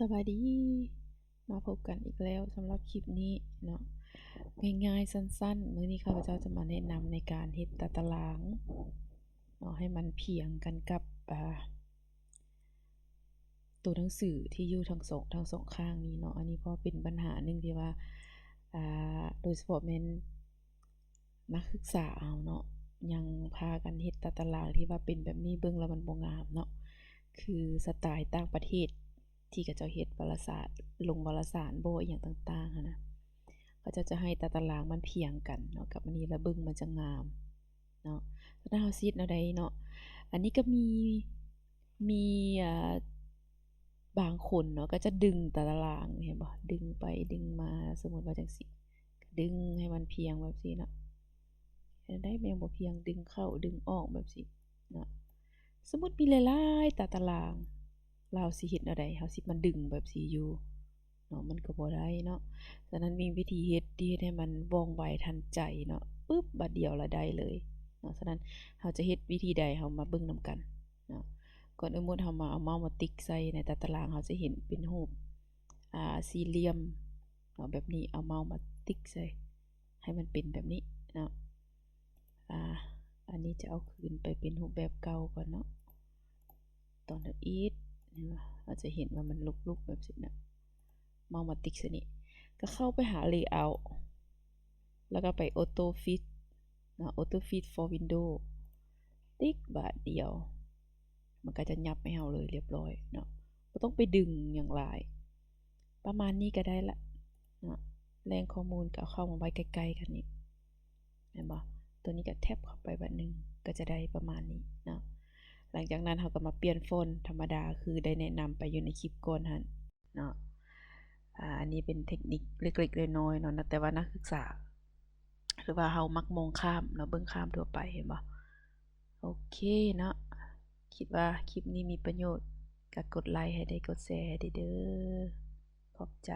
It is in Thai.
สวัสดีมาพบกันอีกแล้วสำหรับคลิปนี้เนาะง่ายๆสั้นๆมื้อนี้ข้าพเจ้าจะมาแนะนำในการเฮ็ดตารางเนาะให้มันเพียงกันกับตัวหนังสือที่อยู่ทั้งสองข้างนี้เนาะอันนี้เพราะเป็นปัญหาหนึ่งที่ว่าโดยเฉพาะแม่นนักศึกษาเอาเนาะยังพากันเฮ็ดตารางที่ว่าเป็นแบบนี้เบิ่งแล้วมันบ่งามเนาะคือสไตล์ต่างประเทศที่เขาเจ้าเฮ็ดวารสารลงวารสารบ่อิหยังต่างๆหั้นนะเขาเจ้าจะให้ตารางมันเพียงกันเนาะกับอันนี้แล้วเบิ่งมันจะงามเนาะถ้าเฮาสิเฮ็ดแนวใดเนาะอันนี้ก็มีอ่าบางคนเนาะก็จะดึงตารางเห็นบ่ดึงไปดึงมาสมมุติว่าจังซี้ดึงให้มันเพียงแบบซี้เนาะเฮ็ดได้มันยังบ่เพียงดึงเข้าดึงออกแบบซี้เนาะสมมุติมีหลายๆตารางเราสิเฮ็ดแนวใดเฮาสิมาดึงแบบซี้อยู่เนาะมันก็บ่ได้เนาะฉะนั้นมีวิธีเฮ็ดที่เฮ็ดให้มันว่องไวทันใจเนาะปึ๊บบัดเดียวแล้วได้เลยเนาะฉะนั้นเฮาจะเฮ็ดวิธีใดเฮามาเบิ่งนำกันเนาะก่อนอื่นหมดเฮามาเอาเมาส์มาติ๊กใส่ในตารางเฮาจะเห็นเป็นรูปสี่เหลี่ยมเนาะแบบนี้เอาเมาส์มาติ๊กใส่ให้มันเป็นแบบนี้เนาะอันนี้จะเอาคืนไปเป็นรูปแบบเก่าก่อนเนาะตอนอีทเราจะเห็นว่ามันลุกๆแบบนี้นะเมาส์มาติ๊กใส่นี่ก็เข้าไปหา layout แล้วก็ไป auto fit เนาะ auto fit for window ติ๊กบาทเดียวมันก็จะยับให้เราเลยเรียบร้อยเนาะบ่ต้องไปดึงอย่างหลายประมาณนี้ก็ได้ละเนาะแหล่งข้อมูลก็เอาเข้ามาไว้ใกล้ๆกันนี่เห็นบ่ตัวนี้ก็แท็บเข้าไปบัดหนึ่งก็จะได้ประมาณนี้เนาะหลังจากนั้นเราก็มาเปลี่ยนฟอนต์ธรรมดาคือได้แนะนำไปอยู่ในคลิปก่อนหั่นเนาะอันนี้เป็นเทคนิคเล็กๆน้อยๆเนาะแต่ว่านักศึกษาหรือว่าเฮามักมองข้ามเนาะเบิ่งข้ามทั่วไปเห็นบ่โอเคเนาะคิดว่าคลิปนี้มีประโยชน์ก็กดไลค์ให้ได้กดแชร์ให้ได้เด้อขอบใจ